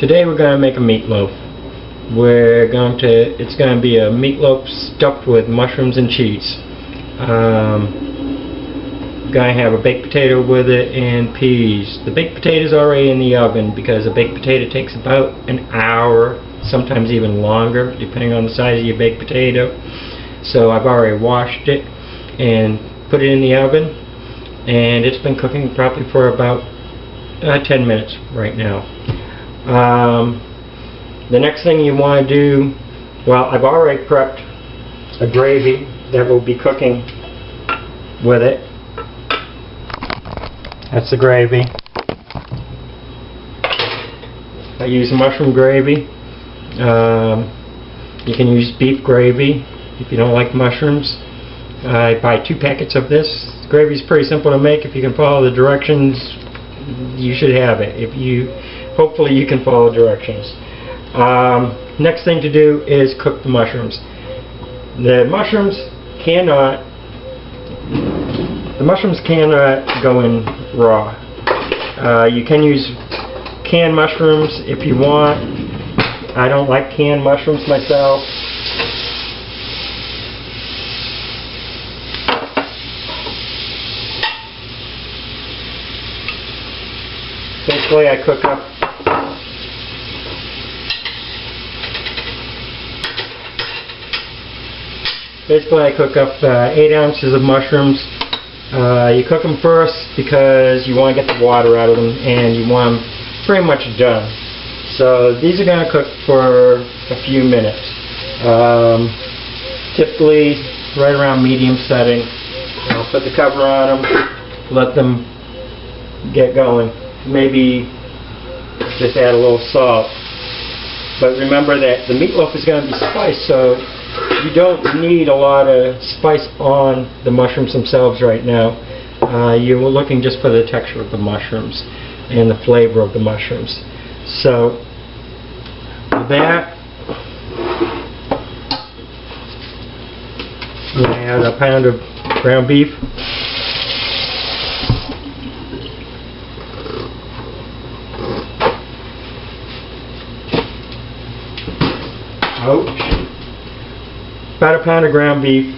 Today we're going to make a meatloaf. It's going to be a meatloaf stuffed with mushrooms and cheese. Going to have a baked potato with it and peas. The baked potato is already in the oven because a baked potato takes about an hour, sometimes even longer, depending on the size of your baked potato. So I've already washed it and put it in the oven, and it's been cooking probably for about 10 minutes right now. The next thing you want to do, well, I've already prepped a gravy that will be cooking with it. That's the gravy. I use mushroom gravy. You can use beef gravy if you don't like mushrooms. I buy 2 packets of this. The gravy is pretty simple to make. If you can follow the directions, you should have it. Hopefully you can follow directions. Next thing to do is cook the mushrooms. The mushrooms cannot go in raw. You can use canned mushrooms if you want. I don't like canned mushrooms myself. Basically, I cook up Basically, I cook up 8 ounces of mushrooms. You cook them first because you want to get the water out of them and you want them pretty much done. So these are going to cook for a few minutes. Typically right around medium setting. I'll put the cover on them, let them get going. Maybe just add a little salt. But remember that the meatloaf is going to be spiced, so you don't need a lot of spice on the mushrooms themselves right now. You're looking just for the texture of the mushrooms and the flavor of the mushrooms. So with that, I'm going to add a pound of ground beef. About a pound of ground beef,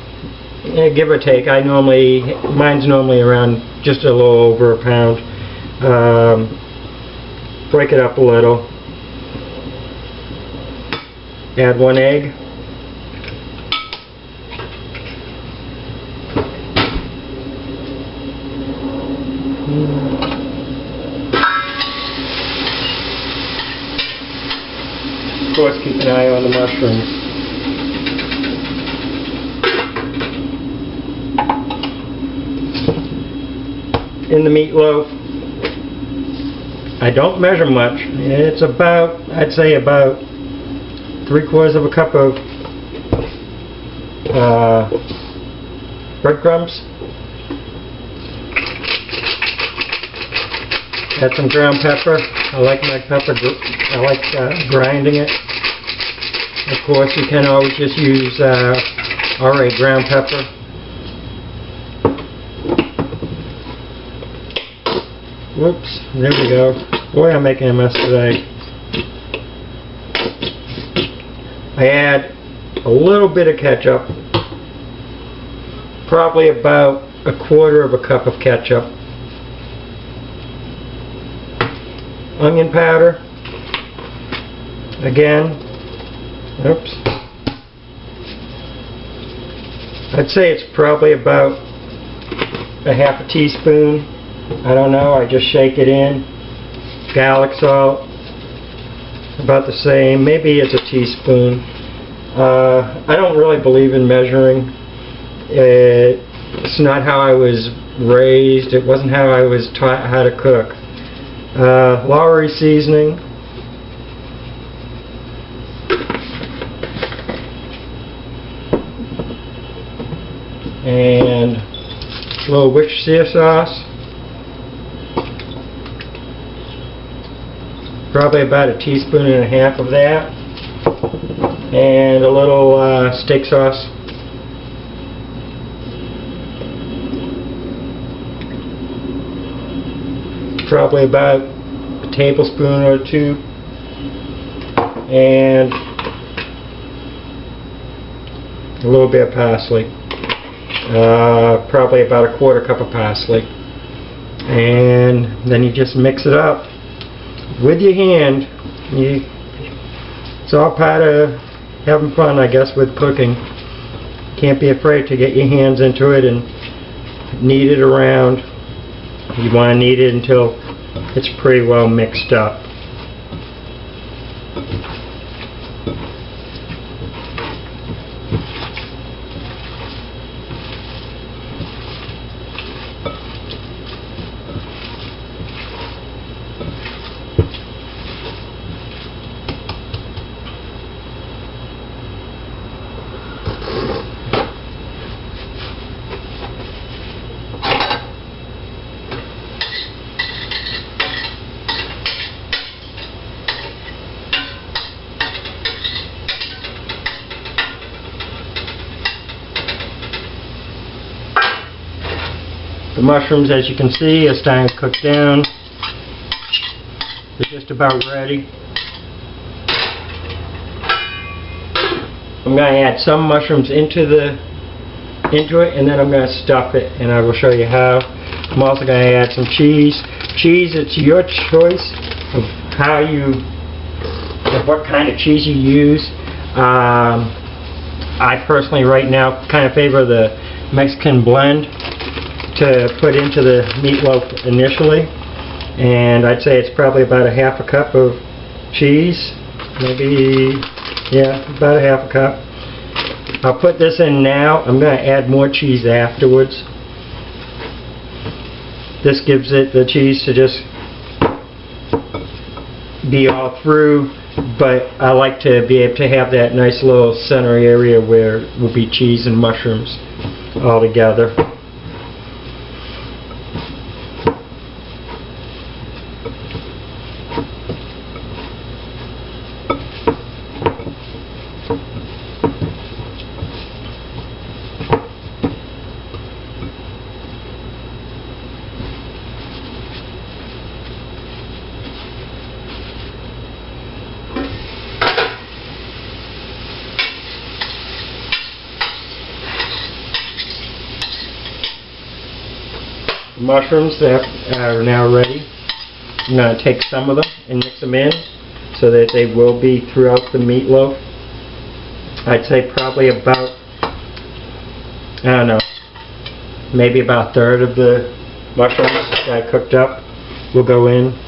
give or take. Mine's normally around just a little over a pound. Break it up a little. Add 1 egg. Of course, keep an eye on the mushrooms. In the meatloaf, I don't measure much. It's about, I'd say about 3/4 of a cup of breadcrumbs. Add some ground pepper. I like my pepper, grinding it. Of course, you can always just use already ground pepper. Whoops, there we go. Boy, I'm making a mess today. I add a little bit of ketchup. Probably about 1/4 of a cup of ketchup. Onion powder. Again. Oops. I'd say it's probably about a 1/2 teaspoon. I don't know, I just shake it in. Garlic salt, about the same, maybe it's a teaspoon. I don't really believe in measuring. It's not how I was raised, it wasn't how I was taught how to cook. Lowry seasoning. And a little Worcestershire sauce. Probably about a 1.5 teaspoons of that, and a little steak sauce. Probably about a tablespoon or 2. and a little bit of parsley. Probably about a quarter cup of parsley. And then you just mix it up with your hand. It's all part of having fun, I guess, with cooking. Can't be afraid to get your hands into it and knead it around. You want to knead it until it's pretty well mixed up. The mushrooms, as you can see, are starting to cook down. They're just about ready. I'm going to add some mushrooms into it, and then I'm going to stuff it, and I will show you how. I'm also going to add some cheese. Cheese, it's your choice of what kind of cheese you use. I personally, right now, kind of favor the Mexican blend to put into the meatloaf initially, and I'd say it's probably about a half a cup of cheese, maybe, yeah, about a half a cup. I'll put this in now. I'm going to add more cheese afterwards. This gives it the cheese to just be all through, but I like to be able to have that nice little center area where it will be cheese and mushrooms all together. Mushrooms that are now ready. I'm going to take some of them and mix them in so that they will be throughout the meatloaf. I'd say probably about, I don't know, maybe about a third of the mushrooms that I cooked up will go in.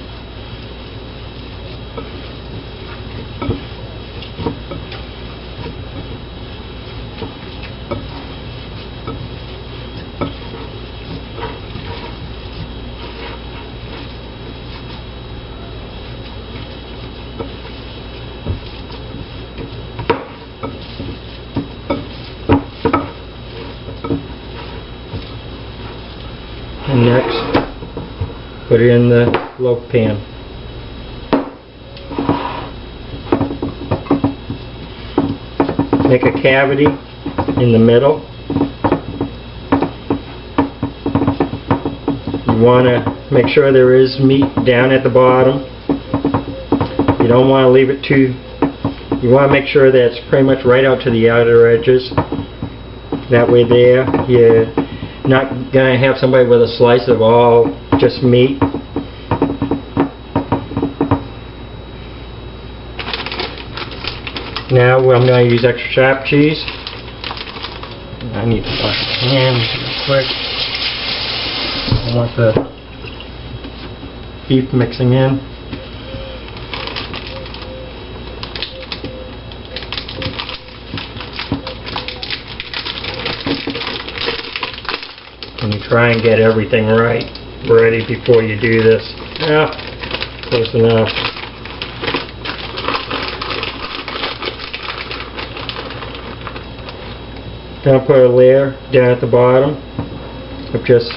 And next, put it in the loaf pan. Make a cavity in the middle. You want to make sure there is meat down at the bottom. You don't want to leave it too, you want to make sure that it's pretty much right out to the outer edges. That way there, you're not going to have somebody with a slice of all just meat. Now I'm going to use extra sharp cheese. I need to wash my hands real quick. I want the beef mixing in. And you try and get everything ready before you do this. Yeah, close enough. Then I'll put a layer down at the bottom of just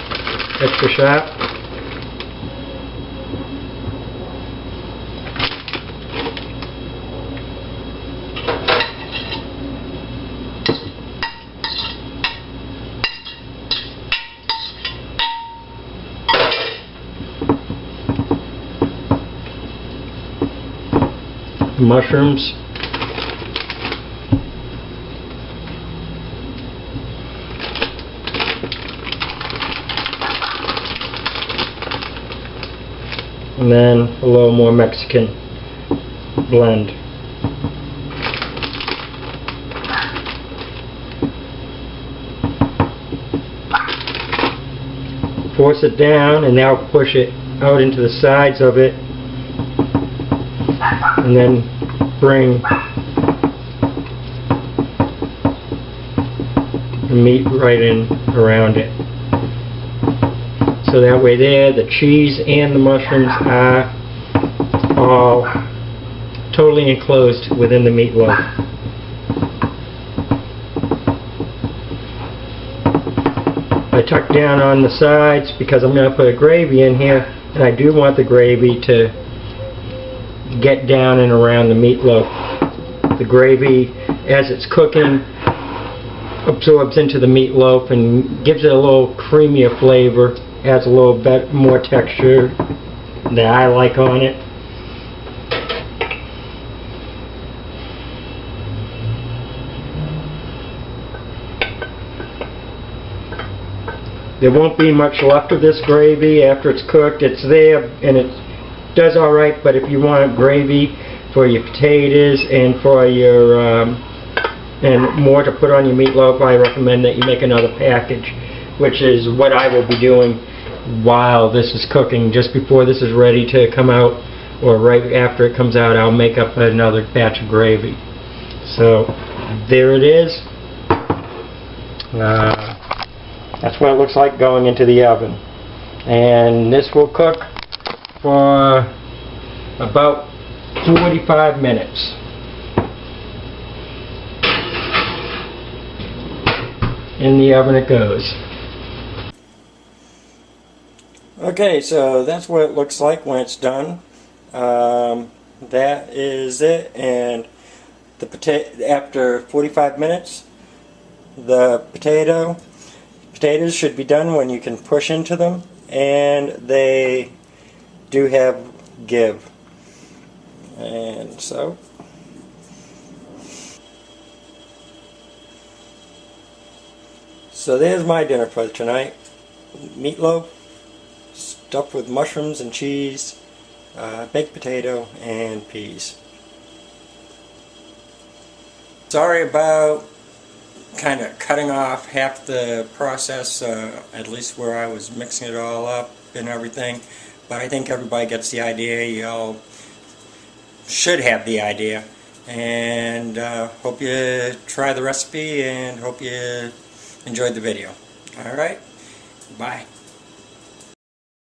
extra sharp. mushrooms. And then a little more Mexican blend. Force it down, and now push it out into the sides of it, and then bring the meat right in around it. So that way there, the cheese and the mushrooms are all totally enclosed within the meatloaf. I tuck down on the sides because I'm going to put a gravy in here, and I do want the gravy to get down and around the meatloaf. The gravy, as it's cooking, absorbs into the meatloaf and gives it a little creamier flavor, adds a little bit more texture that I like on it. There won't be much left of this gravy after it's cooked. It's there and it does alright, but if you want gravy for your potatoes and for your and more to put on your meatloaf, I recommend that you make another package, which is what I will be doing while this is cooking. Just before this is ready to come out, or right after it comes out, I'll make up another batch of gravy. So there it is. That's what it looks like going into the oven. And this will cook for about 45 minutes. In the oven it goes. Okay, so that's what it looks like when it's done. That is it, and the after 45 minutes, the potatoes should be done when you can push into them, and they do have give. And so there's my dinner for tonight. Meatloaf stuffed with mushrooms and cheese, baked potato, and peas. Sorry about kind of cutting off half the process, at least where I was mixing it all up and everything, but I think everybody gets the idea. You all should have the idea, and hope you try the recipe and hope you enjoyed the video. Alright, bye.